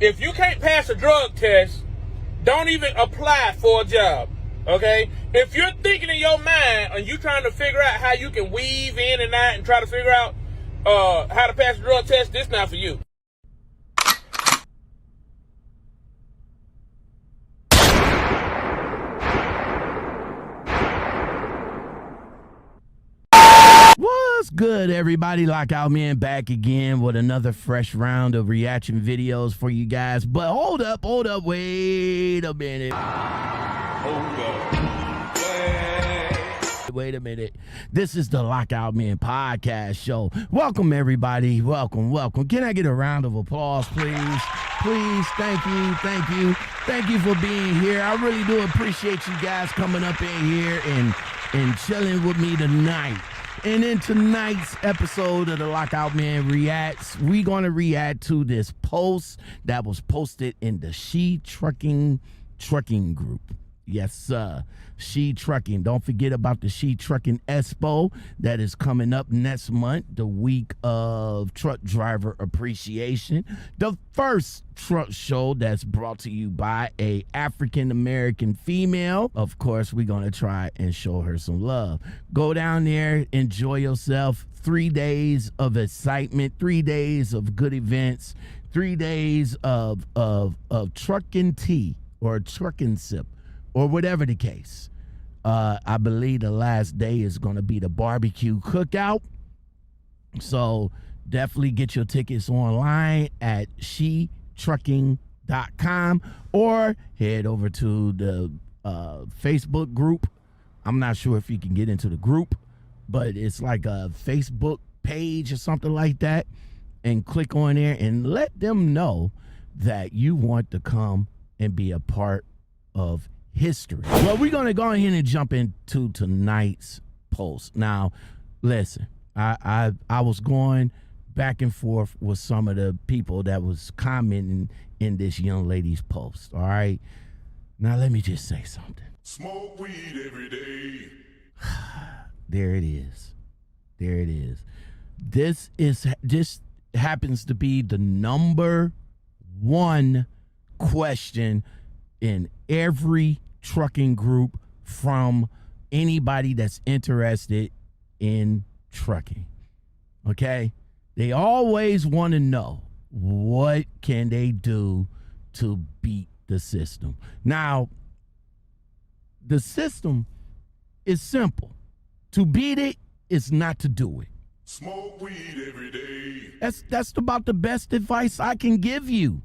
if you can't pass a drug test, don't even apply for a job, okay? If you're thinking in your mind and you trying to figure out how you can weave in and out and try to figure out how to pass a drug test, this not for you. What's good, everybody? Lockout Man back again with another fresh round of reaction videos for you guys. But hold up, wait a minute. Wait a minute. This is the Lockout Man podcast show. Welcome, everybody. Welcome. Can I get a round of applause, please? Please, thank you for being here. I really do appreciate you guys coming up in here and chilling with me tonight. And in tonight's episode of the Lockout Man Reacts, we're going to react to this post that was posted in the She Trucking group. Yes, sir. She Trucking. Don't forget about the She Trucking Expo that is coming up next month, the week of Truck Driver Appreciation. The first truck show that's brought to you by a African-American female. Of course, we're going to try and show her some love. Go down there, enjoy yourself. 3 days of excitement, 3 days of good events, 3 days of trucking tea or trucking sip, or whatever the case. I believe the last day is going to be the barbecue cookout. So definitely get your tickets online at shetrucking.com or head over to the Facebook group. I'm not sure if you can get into the group, but it's like a Facebook page or something like that. And click on there and let them know that you want to come and be a part of history. Well, we're going to go ahead and jump into tonight's post. Now, listen, I was going back and forth with some of the people that was commenting in this young lady's post, all right? Now, let me just say something. Smoke weed every day. There it is. This happens to be the number one question in every trucking group from anybody that's interested in trucking. Okay? They always want to know, what can they do to beat the system? Now, the system is simple. To beat it is not to do it. Smoke weed every day. That's about the best advice I can give you.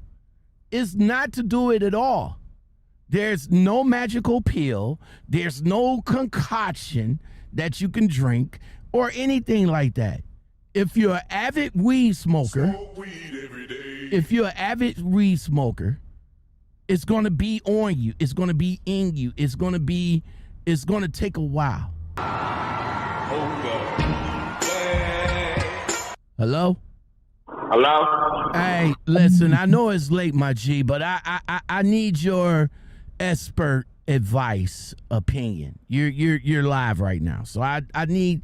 Is not to do it at all. There's no magical pill. There's no concoction that you can drink or anything like that. If you're an avid weed smoker, Smoke weed every day. It's going to be on you. It's going to be in you. It's going to take a while. Hold up. Hello? Hello? Hey, listen, I know it's late, my G, but I need your expert advice, opinion. You're live right now, so I need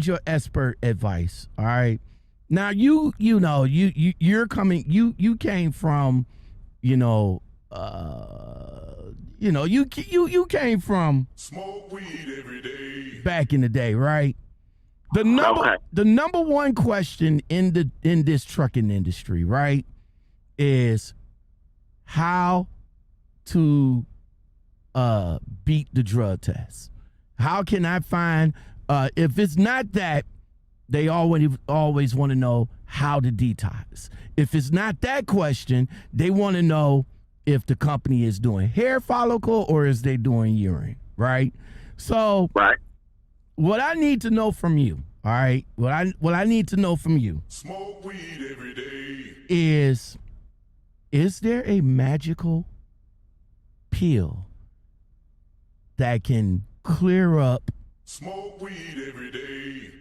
your expert advice. All right. Now you came from, you came from Smoke weed every day. back in the day, right? The number one question in this trucking industry, right, is how to beat the drug test. How can I find if it's not that, they always want to know how to detox. If it's not that question, they want to know if the company is doing hair follicle or is they doing urine, right? So what I need to know from you, all right, what I need to know from you, Smoke weed every day. is there a magical pill that can clear up? Smoke weed every day.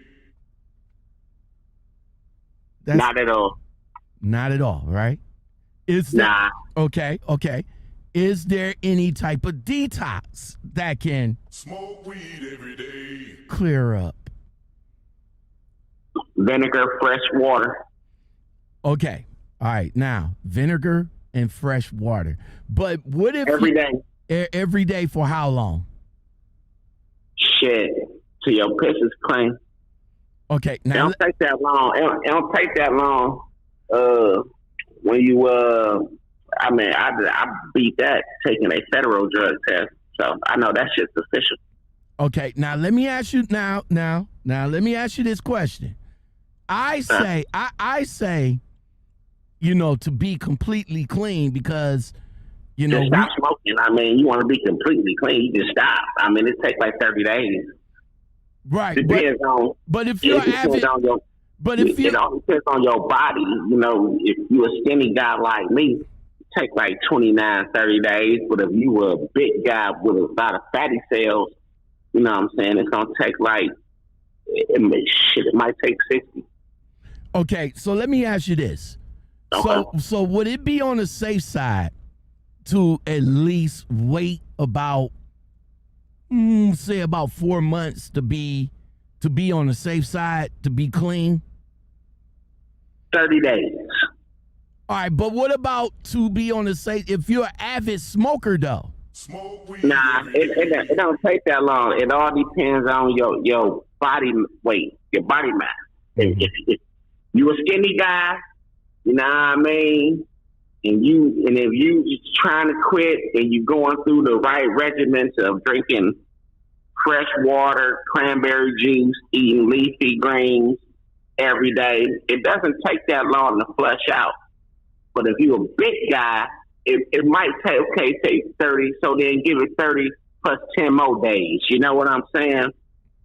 Not at all. Not at all, right? Is there, Nah. Okay. Is there any type of detox that can Smoke weed every day. clear up? Vinegar, fresh water. Okay. All right. Now, vinegar, and fresh water. But what if every day. Every day for how long? Shit, till your piss is clean. Okay, It now don't take that long. It don't take that long. When you I beat that taking a federal drug test, so I know that shit's official. okay, now let me ask you now let me ask you this question. I say, you know, to be completely clean because, you know, Just stop smoking. I mean, you want to be completely clean, you just stop. I mean, it takes like 30 days. right. Depends on. But if you're It depends avid, on your. but if It you all depends on your body. You know, if you're a skinny guy like me, it take like 29, 30 days. But if you were a big guy with a lot of fatty cells, you know what I'm saying, it's gonna take like it might take 60. okay, so let me ask you this. Okay. So would it be on the safe side to at least wait about say about 4 months to be on the safe side to be clean? 30 days. All right, but what about to be on the safe if you're an avid smoker though? Smoke weed Nah, every day. it don't take that long. It all depends on your body weight, your body mass. If you a skinny guy, you know what I mean, and if you trying to quit and you going through the right regimens of drinking fresh water, cranberry juice, eating leafy greens every day, it doesn't take that long to flush out. But if you're a big guy, it might take 30, so then give it 30 plus 10 more days. You know what I'm saying?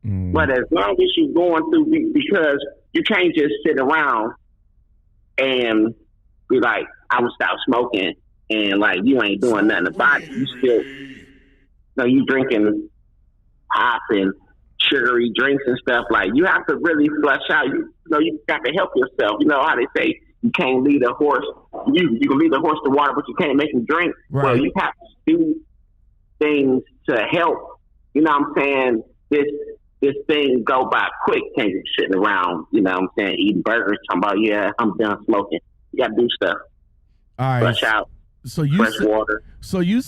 But as long as you're going through, because you can't just sit around and be like, I will stop smoking, and like you ain't doing nothing about it. You still, you drinking hot and sugary drinks and stuff. Like you have to really flush out. You got to help yourself. You know how they say you can't lead a horse. You can lead a horse to water, but you can't make him drink. Right. Well, you have to do things to help. You know what I'm saying? This thing go by quick. Can't be sitting around. You know what I'm saying? Eating burgers. Talking about, yeah, I'm done smoking. You got to do stuff. All right. Flush out. So you Fresh say, water. So you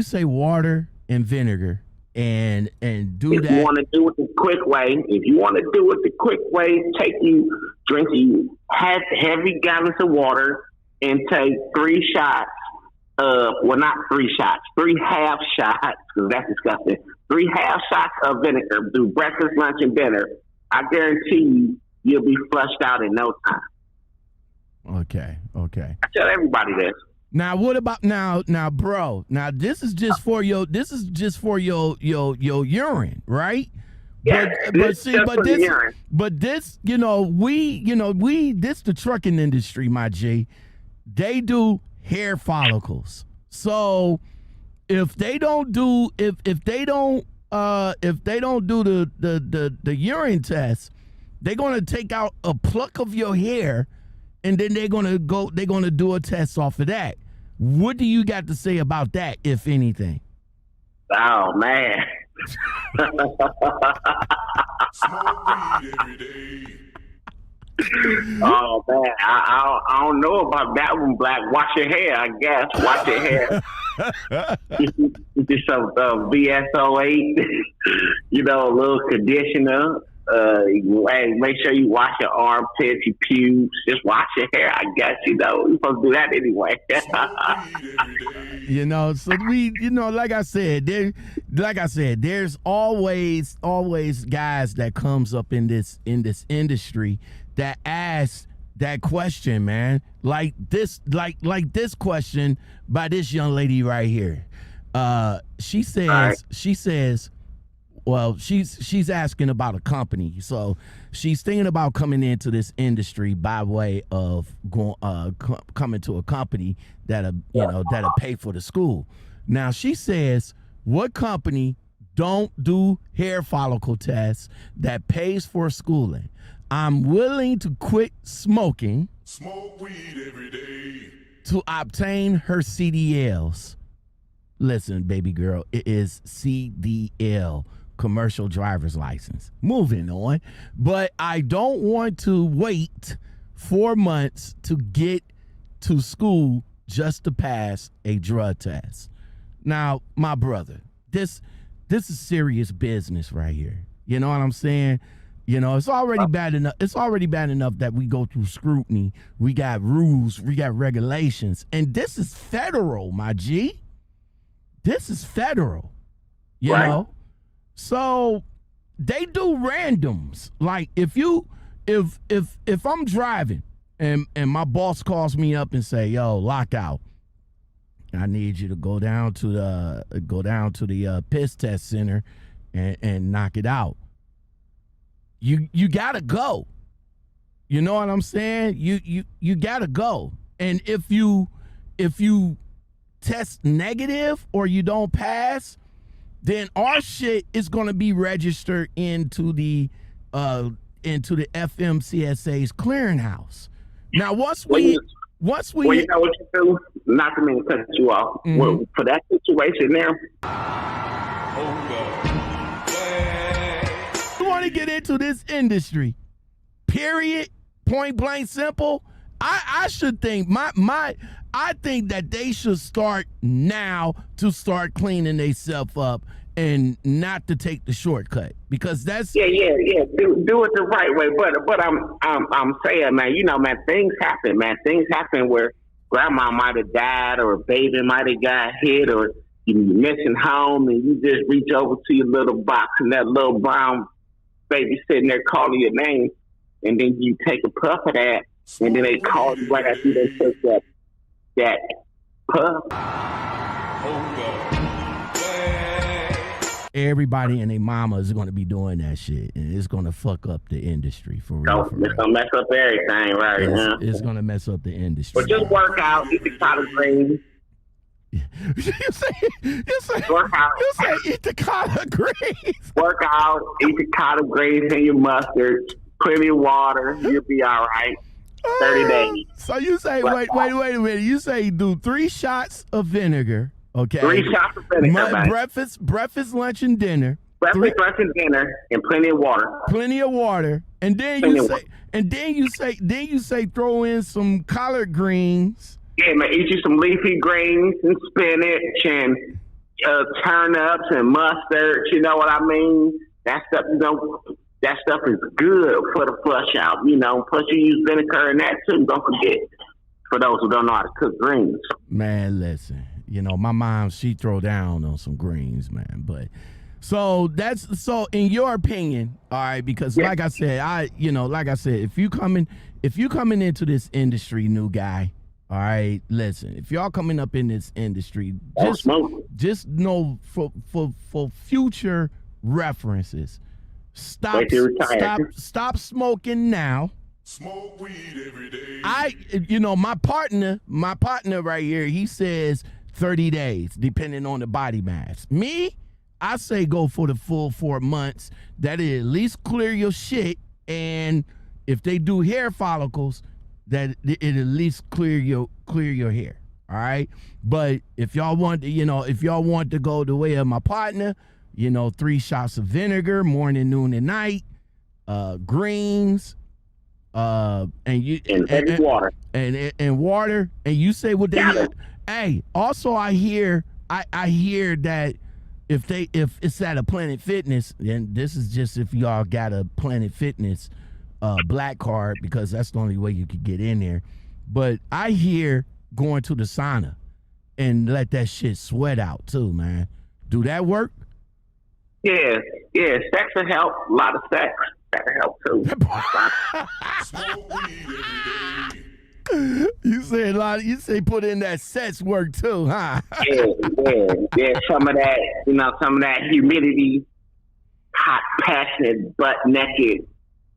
say water and vinegar and do If that. you want to do it the quick way, drink you heavy gallons of water and take 3 shots of, well, not 3 shots, 3 half shots, because that's disgusting. 3 half shots of vinegar. Do breakfast, lunch, and dinner. I guarantee you'll be flushed out in no time. Okay. I tell everybody this. Now what about now, bro? Now this is just for your urine, right? Yeah, But urine. this, this the trucking industry, my G. They do hair follicles. So if they don't do if they don't do the urine test, they're gonna take out a pluck of your hair, and then they're gonna do a test off of that. What do you got to say about that, if anything? Oh man. Smoke weed every day. Oh man, I don't know about that one, Black. Wash your hair, I guess. Wash your hair. Get some VSO8, a little conditioner. Make sure you wash your armpits, your pubes. Just wash your hair, I guess. You're supposed to do that anyway. So we, like I said, there's always guys that comes up in this industry that ask that question, man. Like this question by this young lady right here. She says, well, she's asking about a company, so she's thinking about coming into this industry by way of coming to a company that'll pay for the school. Now she says, what company don't do hair follicle tests that pays for schooling? I'm willing to quit smoking. Smoke weed every day. To obtain her CDLs. Listen, baby girl, it is CDL. Commercial driver's license. Moving on. But I don't want to wait 4 months to get to school just to pass a drug test. Now, my brother, this is serious business right here. You know what I'm saying? You know, it's already bad enough. It's already bad enough that we go through scrutiny. We got rules. We got regulations. And this is federal, my G. This is federal. You know? So they do randoms. Like if I'm driving and my boss calls me up and say, "Yo, lockout, I need you to go down to the piss test center and knock it out." You gotta go. You know what I'm saying? You gotta go. And if you test negative or you don't pass, then our shit is gonna be registered into the FMCSA's clearinghouse. Now once we you know what you do? Not to mean to cut you off. Well, for that situation there. You want to get into this industry, period, point blank simple, I should think I think that they should start now to start cleaning themselves up and not to take the shortcut, because that's do it the right way. But I'm saying, man, you know, man, things happen, man. Things happen where grandma might have died or a baby might have got hit or you're missing home and you just reach over to your little box and that little brown baby sitting there calling your name, and then you take a puff of that, and then they call you right after they take that puff. Everybody and their mama is going to be doing that shit, and it's going to fuck up the industry for real. It's going to mess up everything, right? It's going to mess up the industry. But just work out, eat the collard greens. you say Work out. You say eat the collard greens. Work out, eat the collard greens and your mustard, plenty of water, you'll be all right. 30 days. So you say, wait a minute. You say do 3 shots of vinegar, okay? 3 shots of vinegar, breakfast, lunch, and dinner. Breakfast, lunch, and dinner, and plenty of water. Plenty of water, and then you say throw in some collard greens. Yeah, man, eat you some leafy greens and spinach and turnips and mustard. You know what I mean? That stuff, that stuff is good for the flush out. You know, plus you use vinegar and that too. Don't forget, for those who don't know how to cook greens. Man, listen, you know, my mom, she throw down on some greens, man. But so in your opinion, all right, because like I said, if you coming into this industry, new guy. All right, listen, if y'all coming up in this industry, just know for future references, stop smoking now. Smoke weed every day. My partner right here, he says 30 days, depending on the body mass. Me, I say go for the full 4 months. That'll at least clear your shit, and if they do hair follicles, that it at least clear your hair, all right? But if y'all want to go the way of my partner, 3 shots of vinegar, morning, noon, and night, greens, and water, and water, and you say what they. Hey, also I hear that if it's at a Planet Fitness, and this is just if y'all got a Planet Fitness black card, because that's the only way you could get in there. But I hear going to the sauna and let that shit sweat out too, man. Do that work? Yeah, sex will help. A lot of sex. That'll help too. Smoke weed every day. You say a lot. You say put in that sex work too, huh? Yeah. Some of that humidity, hot, passionate, butt naked.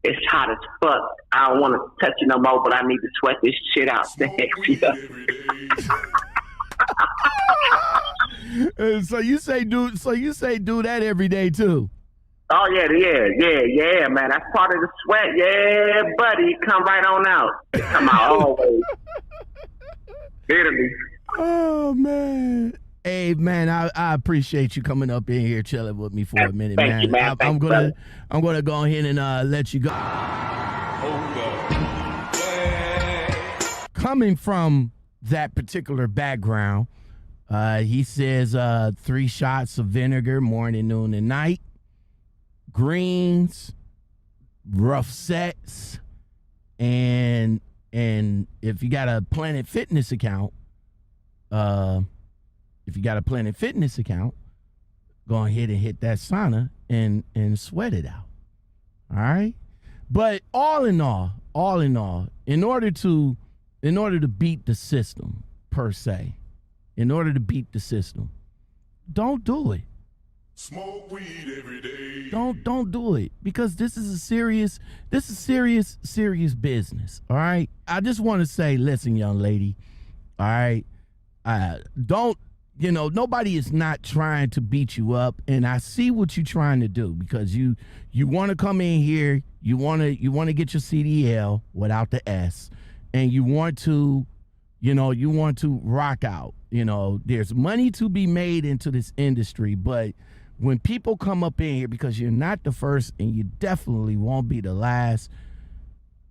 It's hot as fuck. I don't want to touch you no more, but I need to sweat this shit out. So you say do that every day too? Oh yeah, man. That's part of the sweat. Yeah, buddy, come right on out. Come out always. Literally. Oh man. Hey man, I appreciate you coming up in here chilling with me for a minute, man. Thank you, man. I'm gonna go ahead and let you go. Hold up. Coming from that particular background. He says 3 shots of vinegar morning, noon, and night. Greens, rough sets, and if you got a Planet Fitness account, go ahead and hit that sauna and sweat it out. All right. But all in all, in order to beat the system per se, don't do it. Smoke weed every day. Don't do it, because this is serious business. All right. I just want to say, listen, young lady. All right. Nobody is not trying to beat you up, and I see what you're trying to do, because you want to come in here, you want to get your CDL without the S, and you want to rock out. There's money to be made into this industry, but when people come up in here, because you're not the first and you definitely won't be the last,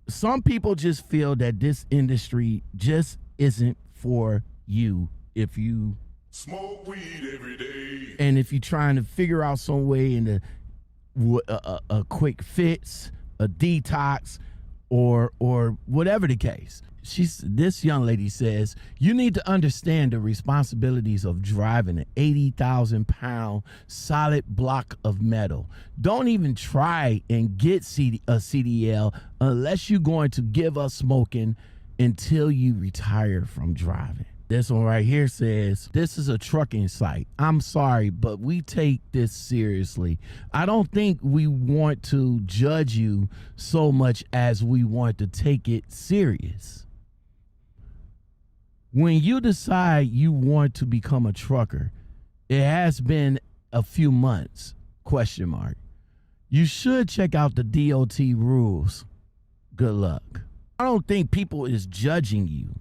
some people just feel that this industry just isn't for you if you smoke weed every day. And if you're trying to figure out some way into a quick fix, a detox, or whatever the case. This young lady says, you need to understand the responsibilities of driving an 80,000-pound solid block of metal. Don't even try and get a CDL unless you're going to give up smoking until you retire from driving. This one right here says, this is a trucking site. I'm sorry, but we take this seriously. I don't think we want to judge you so much as we want to take it serious. When you decide you want to become a trucker, it has been a few months, ? You should check out the DOT rules. Good luck. I don't think people is judging you,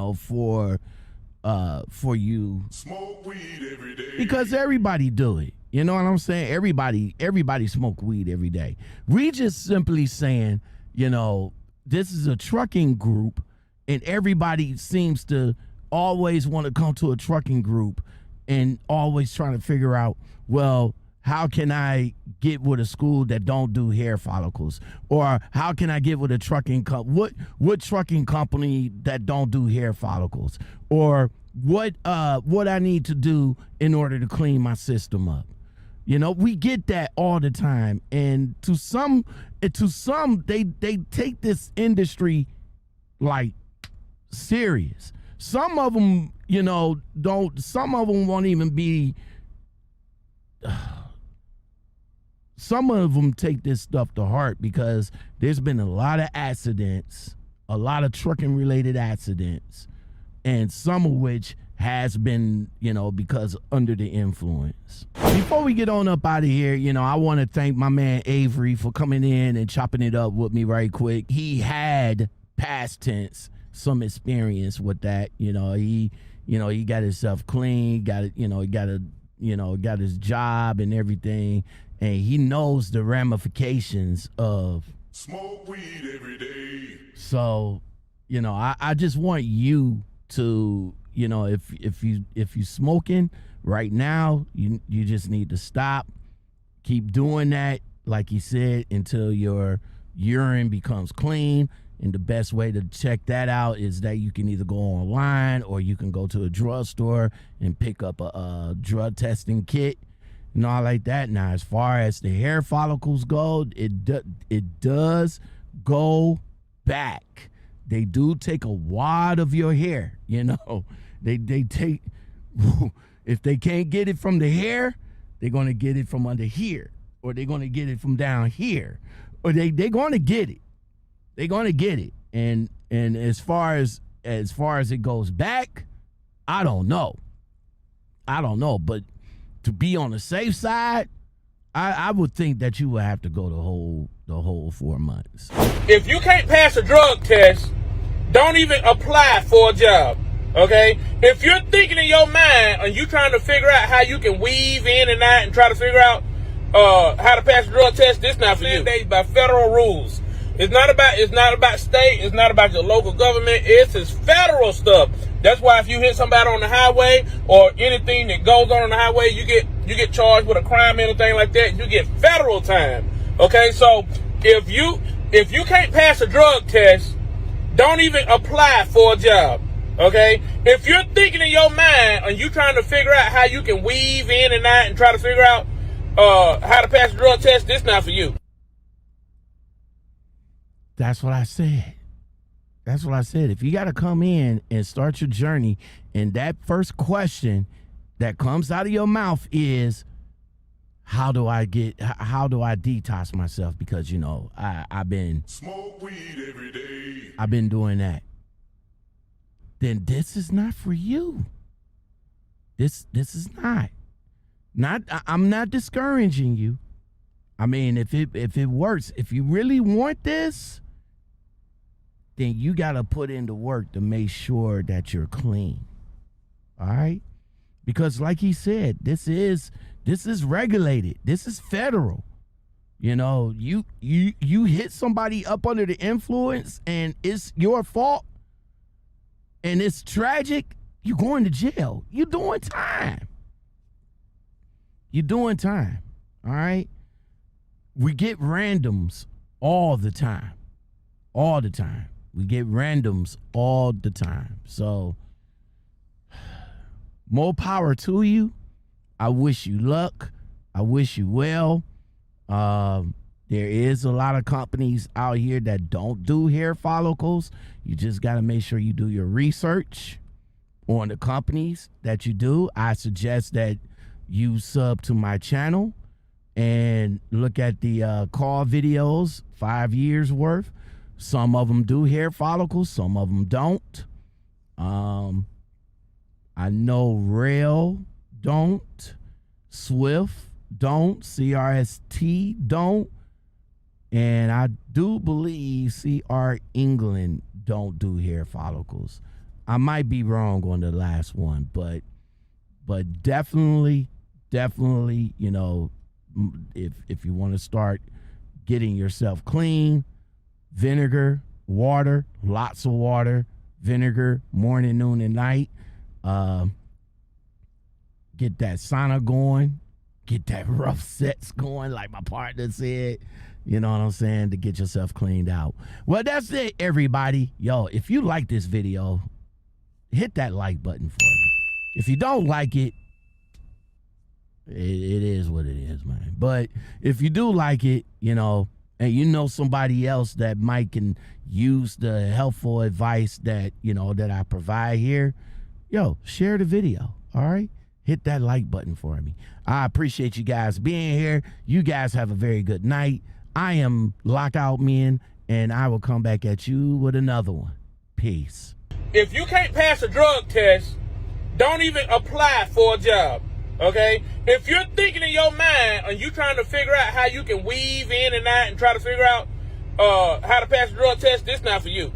for you Smoke weed every day. because everybody do it. You know what I'm saying? Everybody smoke weed every day. We just simply saying, this is a trucking group, and everybody seems to always want to come to a trucking group and always trying to figure out, well, how can I get with a school that don't do hair follicles? Or how can I get with a trucking what trucking company that don't do hair follicles? Or what I need to do in order to clean my system up? We get that all the time, and to some they take this industry like serious. Some of them, don't. Some of them won't even be. Some of them take this stuff to heart, because there's been a lot of accidents, a lot of trucking related accidents, and some of which has been, because under the influence. Before we get on up out of here, I want to thank my man Avery for coming in and chopping it up with me right quick. He had, past tense, some experience with that. He got himself clean, got his job and everything, and he knows the ramifications of smoke weed every day. So, I just want you to, if you smoking right now, you just need to stop. Keep doing that, like he said, until your urine becomes clean. And the best way to check that out is that you can either go online, or you can go to a drugstore and pick up a drug testing kit and all like that. Now, as far as the hair follicles go, it does go back. They do take a wad of your hair. They take, if they can't get it from the hair, they're going to get it from under here, or they're going to get it from down here, or they're going to get it. They're going to get it. And as far as it goes back, I don't know. But to be on the safe side, I would think that you would have to go the whole 4 months. If you can't pass a drug test, don't even apply for a job. Okay? If you're thinking in your mind and you trying to figure out how you can weave in and out and try to figure out how to pass a drug test, this not for you. Mandated by federal rules. It's not about state. It's not about your local government. It's federal stuff That's why if you hit somebody on the highway or anything that goes on the highway, you get charged with a crime or anything like that. You get federal time. Okay, so if you can't pass a drug test, don't even apply for a job. Okay, if you're thinking in your mind and you trying to figure out how you can weave in and out and try to figure out how to pass a drug test, this not for you. That's what I said. That's what I said. If you got to come in and start your journey, and that first question that comes out of your mouth is, how do I detox myself? Because, you know, I've been Smoke weed every day. I've been doing that. Then this is not for you. This is not. I'm not discouraging you. I mean, if it works, if you really want this, then you got to put in the work to make sure that you're clean. All right? Because like he said, this is regulated. This is federal. You know, you hit somebody up under the influence and it's your fault and it's tragic, you're going to jail. You're doing time. You're doing time. All right? We get randoms all the time. All the time. We get randoms all the time. So, more power to you. I wish you luck. I wish you well. There is a lot of companies out here that don't do hair follicles. You just got to make sure you do your research on the companies that you do. I suggest that you sub to my channel and look at the call videos, 5 years worth. Some of them do hair follicles, some of them don't. I know Rail don't, Swift don't, CRST don't, and I do believe CR England don't do hair follicles. I might be wrong on the last one, but definitely, you know, if you want to start getting yourself clean, vinegar, water, lots of water, vinegar, morning, noon, and night. Get that sauna going, get that rough sets going, like my partner said. You know what I'm saying? To get yourself cleaned out. Well, that's it, everybody. Yo, if you like this video, hit that like button for me. If you don't like it, it is what it is, man. But if you do like it, you know, and you know somebody else that might can use the helpful advice that, you know, that I provide here, yo, share the video, all right? Hit that like button for me. I appreciate you guys being here. You guys have a very good night. I am Lockout Men, and I will come back at you with another one. Peace. If you can't pass a drug test, don't even apply for a job. Okay? If you're thinking in your mind and you trying to figure out how you can weave in and out and try to figure out how to pass a drug test, this not for you.